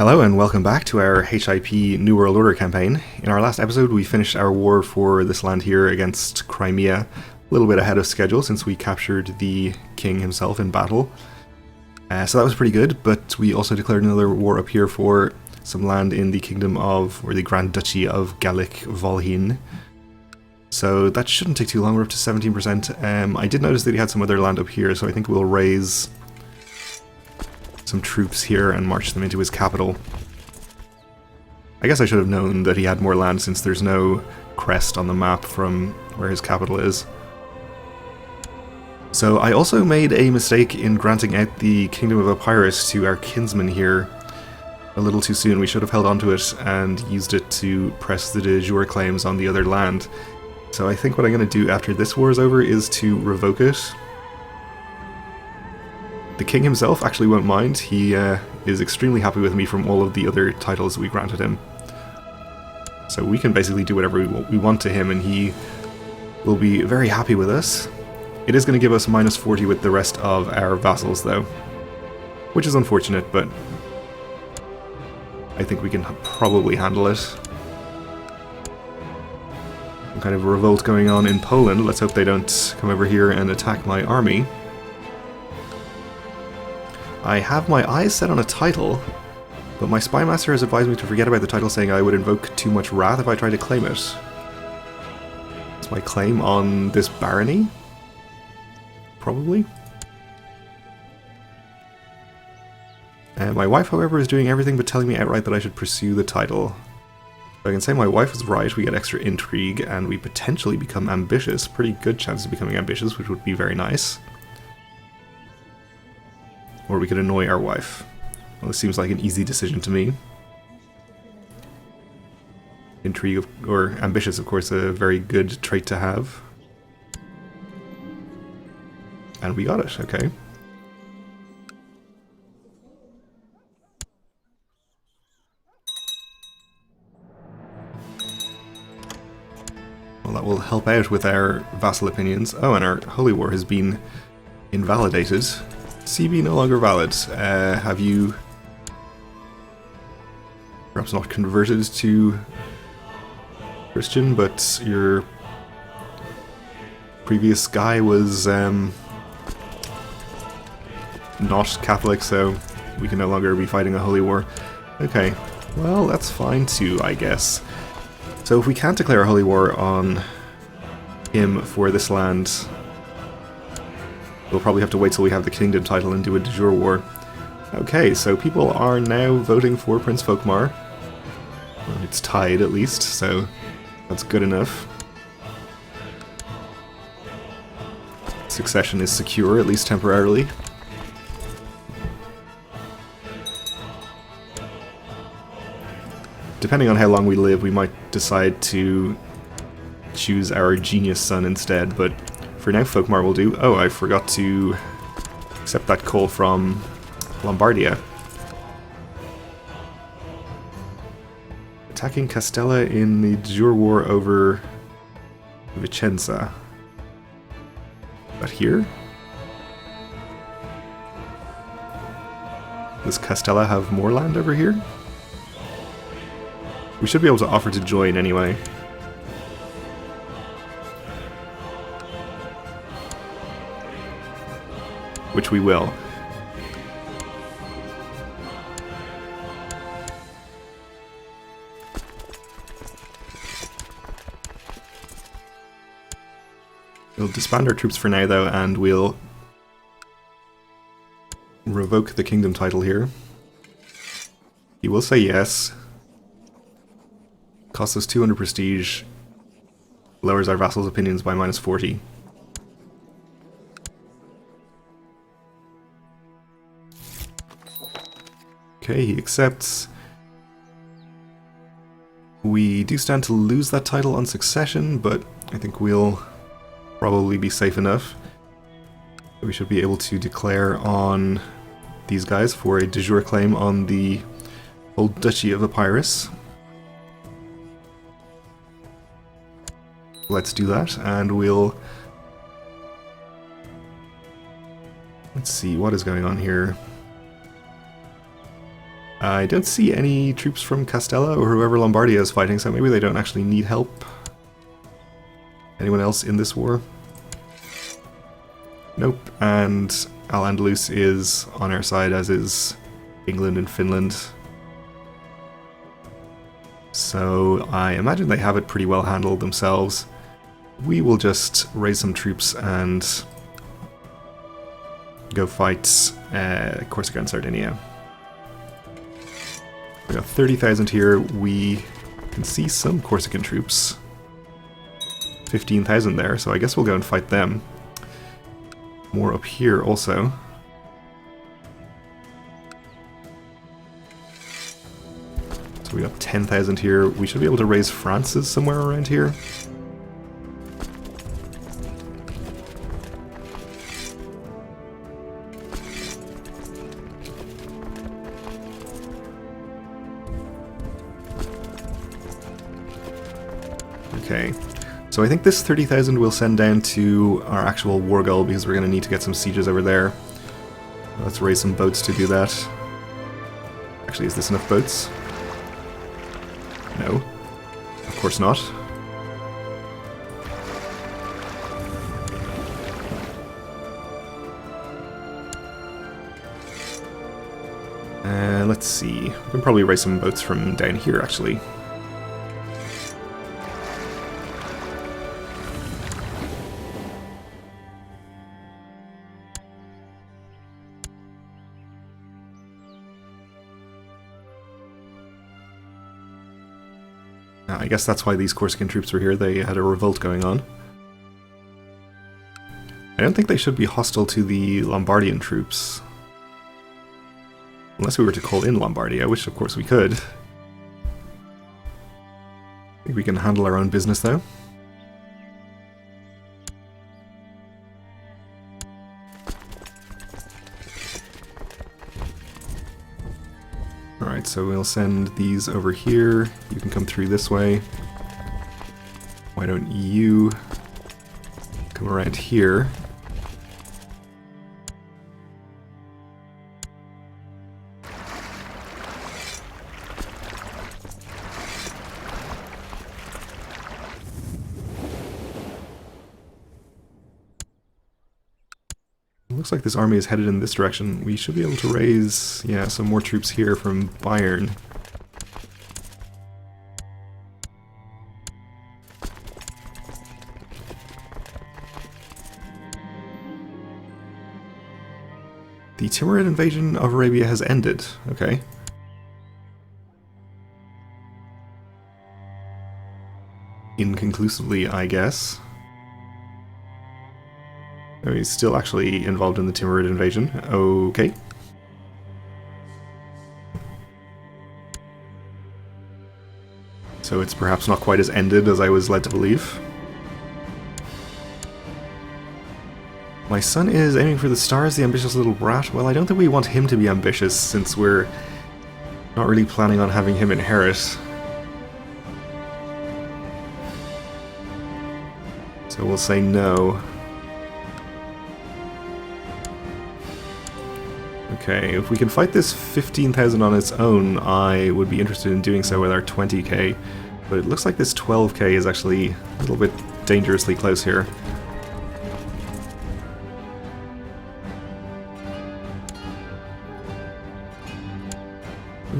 Hello and welcome back to our HIP New World Order campaign. In our last episode we finished our war for this land here against Crimea, a little bit ahead of schedule since we captured the king himself in battle. So that was pretty good, but we also declared another war up here for some land in the Kingdom of, or the Grand Duchy of Gallic Volhyne. So that shouldn't take too long, we're up to 17%. I did notice that he had some other land up here, so I think we'll raise some troops here and march them into his capital. I guess I should have known that he had more land since there's no crest on the map from where his capital is. So I also made a mistake in granting out the Kingdom of Epirus to our kinsman here a little too soon. We should have held onto it and used it to press the de jure claims on the other land. So I think what I'm going to do after this war is over is to revoke it. The king himself actually won't mind. He is extremely happy with me from all of the other titles we granted him. So we can basically do whatever we want to him and he will be very happy with us. It is going to give us minus 40 with the rest of our vassals though, which is unfortunate, but I think we can probably handle it. Some kind of revolt going on in Poland. Let's hope they don't come over here and attack my army. I have my eyes set on a title, but my spy master has advised me to forget about the title, saying I would invoke too much wrath if I tried to claim it. Is my claim on this barony? Probably. My wife, however, is doing everything but telling me outright that I should pursue the title. So I can say my wife was right, we get extra intrigue, and we potentially become ambitious. Pretty good chance of becoming ambitious, which would be very nice. Or we could annoy our wife. Well, this seems like an easy decision to me. Intrigue, or ambitious, of course, a very good trait to have. And we got it, okay. Well, that will help out with our vassal opinions. Oh, and our holy war has been invalidated. CB no longer valid. Have you perhaps not converted to Christian, but your previous guy was not Catholic, so we can no longer be fighting a holy war. Okay, well that's fine too, I guess. So if we can't declare a holy war on him for this land, we'll probably have to wait till we have the kingdom title and do a de jure war. Okay, so people are now voting for Prince Folkmar. Well, it's tied at least, so that's good enough. Succession is secure, at least temporarily. Depending on how long we live, we might decide to choose our genius son instead, but for now, Folkmar will do. Oh, I forgot to accept that call from Lombardia. Attacking Castella in the de jure war over Vicenza. But here? Does Castella have more land over here? We should be able to offer to join anyway. Which we will. We'll disband our troops for now though, and we'll revoke the kingdom title here. He will say yes. Costs us 200 prestige. Lowers our vassals' opinions by minus 40. Okay, he accepts. We do stand to lose that title on succession, but I think we'll probably be safe enough. We should be able to declare on these guys for a de jure claim on the old Duchy of Epirus. Let's do that, and we'll... Let's see, what is going on here? I don't see any troops from Castella or whoever Lombardia is fighting, so maybe they don't actually need help. Anyone else in this war? Nope, and Al-Andalus is on our side, as is England and Finland. So I imagine they have it pretty well handled themselves. We will just raise some troops and go fight Corsica and Sardinia. We got 30,000 here. We can see some Corsican troops. 15,000 there, so I guess we'll go and fight them. More up here also. So we got 10,000 here. We should be able to raise France's somewhere around here. Okay, so I think this 30,000 we'll send down to our actual war goal because we're going to need to get some sieges over there. Let's raise some boats to do that. Actually, is this enough boats? No, of course not. Let's see, we can probably raise some boats from down here actually. I guess that's why these Corsican troops were here. They had a revolt going on. I don't think they should be hostile to the Lombardian troops. Unless we were to call in Lombardia, which of course we could. I think we can handle our own business though. Alright, so we'll send these over here. You can come through this way. Why don't you come around here? Looks like this army is headed in this direction. We should be able to raise, yeah, some more troops here from Bayern. The Timurid invasion of Arabia has ended. Okay. Inconclusively, I guess. Oh, he's still actually involved in the Timurid invasion. Okay. So it's perhaps not quite as ended as I was led to believe. My son is aiming for the stars, the ambitious little brat. Well, I don't think we want him to be ambitious, since we're not really planning on having him inherit. So we'll say no. Okay, if we can fight this 15,000 on its own, I would be interested in doing so with our 20k, but it looks like this 12k is actually a little bit dangerously close here.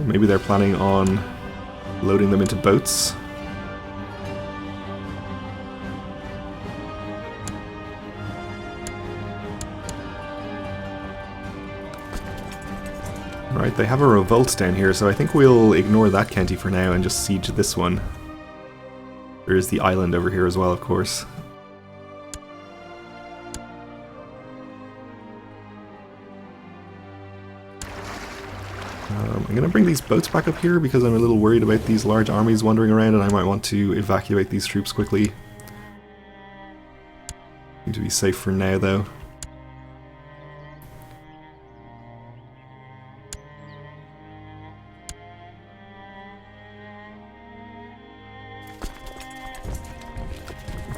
Maybe they're planning on loading them into boats. Right, they have a revolt down here, so I think we'll ignore that county for now and just siege this one. There is the island over here as well, of course. I'm going to bring these boats back up here because I'm a little worried about these large armies wandering around and I might want to evacuate these troops quickly. Need to be safe for now, though.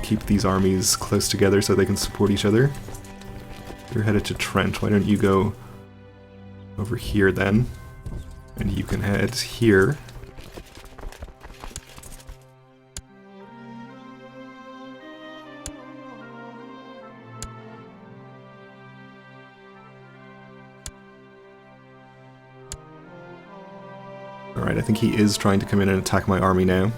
Keep these armies close together so they can support each other. You're headed to Trent. Why don't you go over here then? And you can head here. Alright, I think he is trying to come in and attack my army now.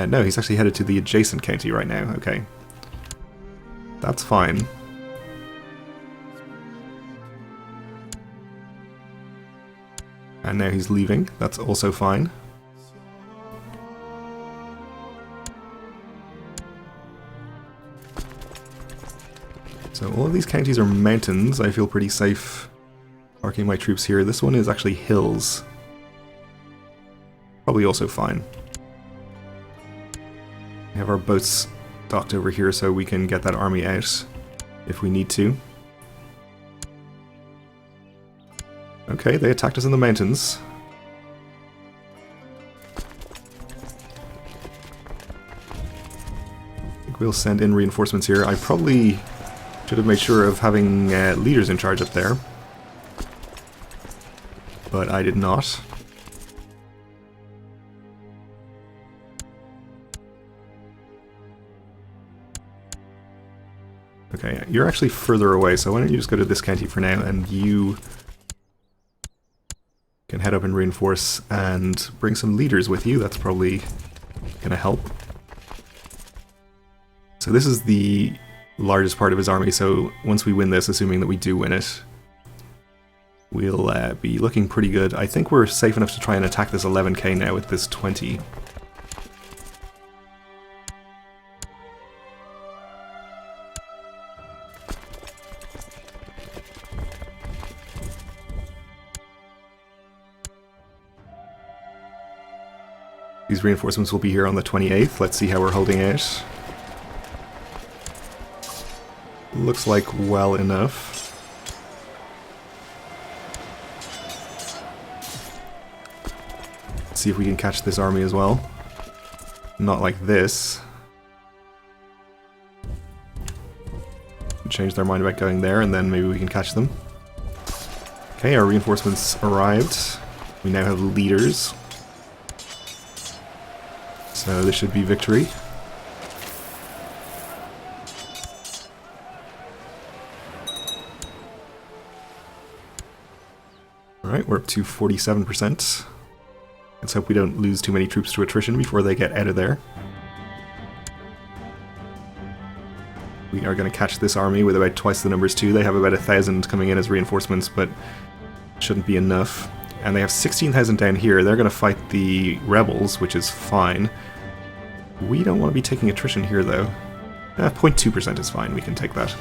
No, he's actually headed to the adjacent county right now. Okay. That's fine. And now he's leaving. That's also fine. So all of these counties are mountains. I feel pretty safe parking my troops here. This one is actually hills. Probably also fine. We have our boats docked over here so we can get that army out if we need to. Okay, they attacked us in the mountains. I think we'll send in reinforcements here. I probably should have made sure of having leaders in charge up there. But I did not. Okay, you're actually further away, so why don't you just go to this county for now, and you can head up and reinforce and bring some leaders with you. That's probably going to help. So this is the largest part of his army, so once we win this, assuming that we do win it, we'll be looking pretty good. I think we're safe enough to try and attack this 11k now with this 20. These reinforcements will be here on the 28th. Let's see how we're holding out. Looks like well enough. Let's see if we can catch this army as well. Not like this. Change their mind about going there, and then maybe we can catch them. Okay, our reinforcements arrived. We now have leaders. So this should be victory. Alright, we're up to 47%. Let's hope we don't lose too many troops to attrition before they get out of there. We are going to catch this army with about twice the numbers too. They have about 1,000 coming in as reinforcements, but shouldn't be enough. And they have 16,000 down here. They're going to fight the rebels, which is fine. We don't want to be taking attrition here, though. 0.2% is fine. We can take that.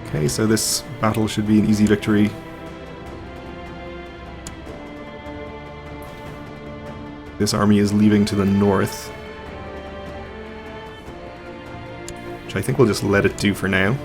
Okay, so this battle should be an easy victory. This army is leaving to the north, which I think we'll just let it do for now.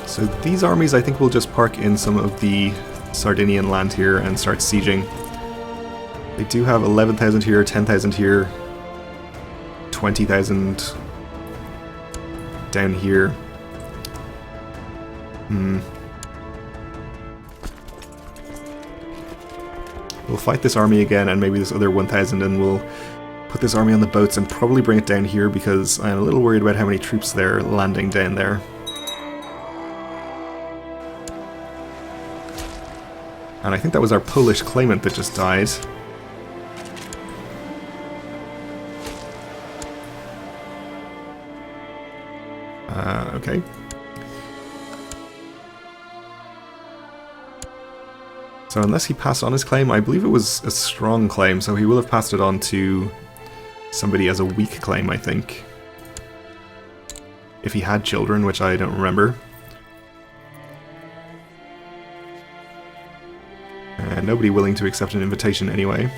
So these armies I think will just park in some of the Sardinian land here and start sieging. They do have 11,000 here, 10,000 here, 20,000 down here. We'll fight this army again and maybe this other 1,000, and we'll put this army on the boats and probably bring it down here because I'm a little worried about how many troops they're landing down there. And I think that was our Polish claimant that just died. Okay. So unless he passed on his claim, I believe it was a strong claim, so he will have passed it on to somebody as a weak claim, I think. If he had children, which I don't remember. Nobody willing to accept an invitation anyway.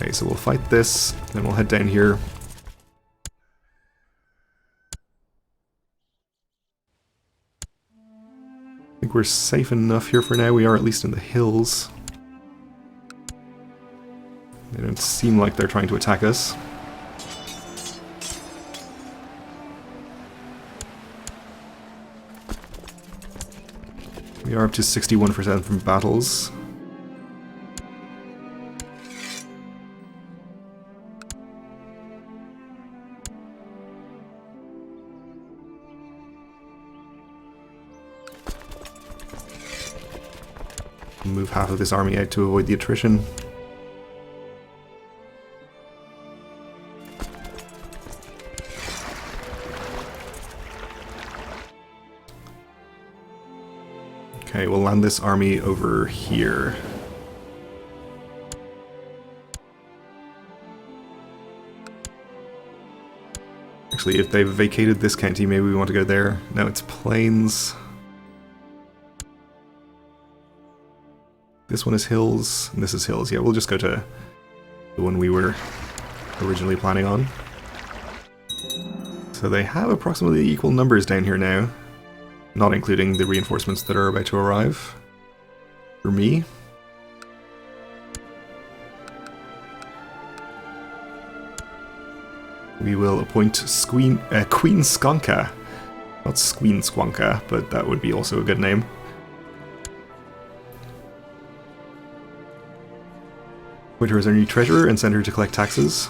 Okay, so we'll fight this, then we'll head down here. I think we're safe enough here for now. We are at least in the hills. They don't seem like they're trying to attack us. We are up to 61% from battles. Move half of this army out to avoid the attrition. Okay, we'll land this army over here. Actually, if they've vacated this county, maybe we want to go there. No, it's plains. This one is hills, and this is hills. Yeah, we'll just go to the one we were originally planning on. So they have approximately equal numbers down here now, not including the reinforcements that are about to arrive. For me. We will appoint Queen Skonka. Not Squeen Squonka, but that would be also a good name. Appoint her as our new treasurer and send her to collect taxes.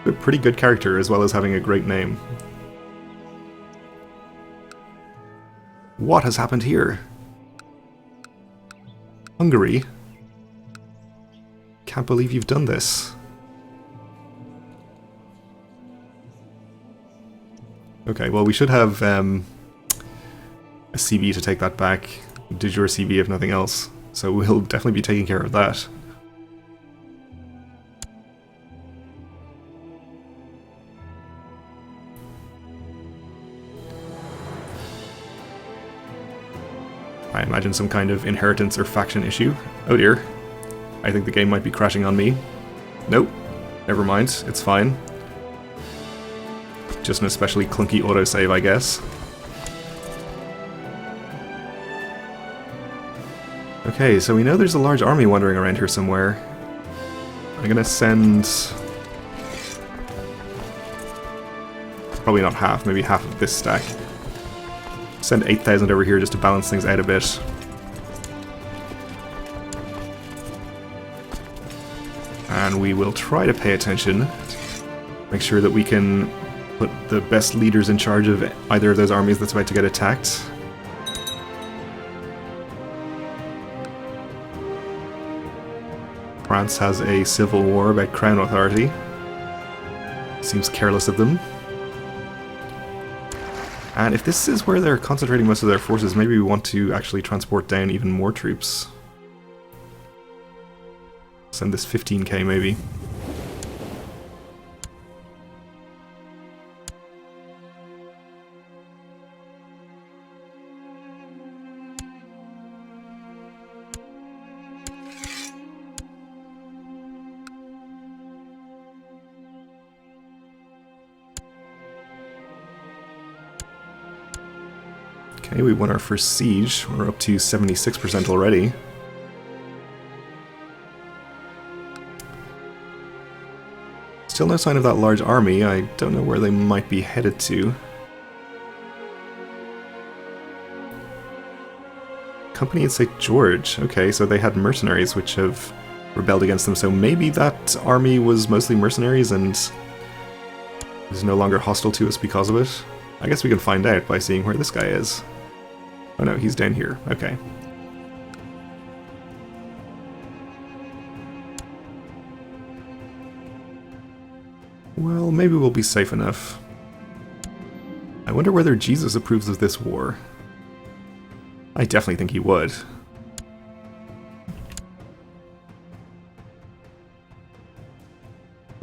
A pretty good character as well as having a great name. What has happened here? Hungary? Can't believe you've done this. Okay, well we should have a CB to take that back. De jure CB if nothing else. So we'll definitely be taking care of that. I imagine some kind of inheritance or faction issue. Oh dear. I think the game might be crashing on me. Nope. Never mind. It's fine. Just an especially clunky autosave, I guess. Okay, so we know there's a large army wandering around here somewhere. I'm gonna send... probably not half, maybe half of this stack. Send 8,000 over here just to balance things out a bit. And we will try to pay attention. Make sure that we can put the best leaders in charge of either of those armies that's about to get attacked. France has a civil war about crown authority. Seems careless of them. And if this is where they're concentrating most of their forces, maybe we want to actually transport down even more troops. Send this 15k maybe. Okay, we won our first siege. We're up to 76% already. Still no sign of that large army. I don't know where they might be headed to. Company in St. George. Okay, so they had mercenaries which have rebelled against them, so maybe that army was mostly mercenaries and is no longer hostile to us because of it. I guess we can find out by seeing where this guy is. Oh no, he's down here. Okay. Well, maybe we'll be safe enough. I wonder whether Jesus approves of this war. I definitely think he would.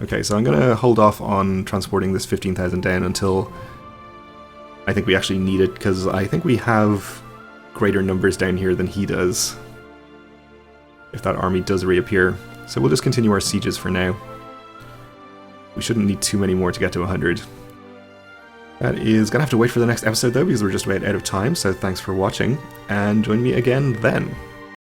Okay, so I'm gonna hold off on transporting this 15,000 down until I think we actually need it, because I think we have greater numbers down here than he does. if that army does reappear. So we'll just continue our sieges for now. We shouldn't need too many more to get to 100. That is going to have to wait for the next episode though, because we're just about out of time, so thanks for watching, and join me again then.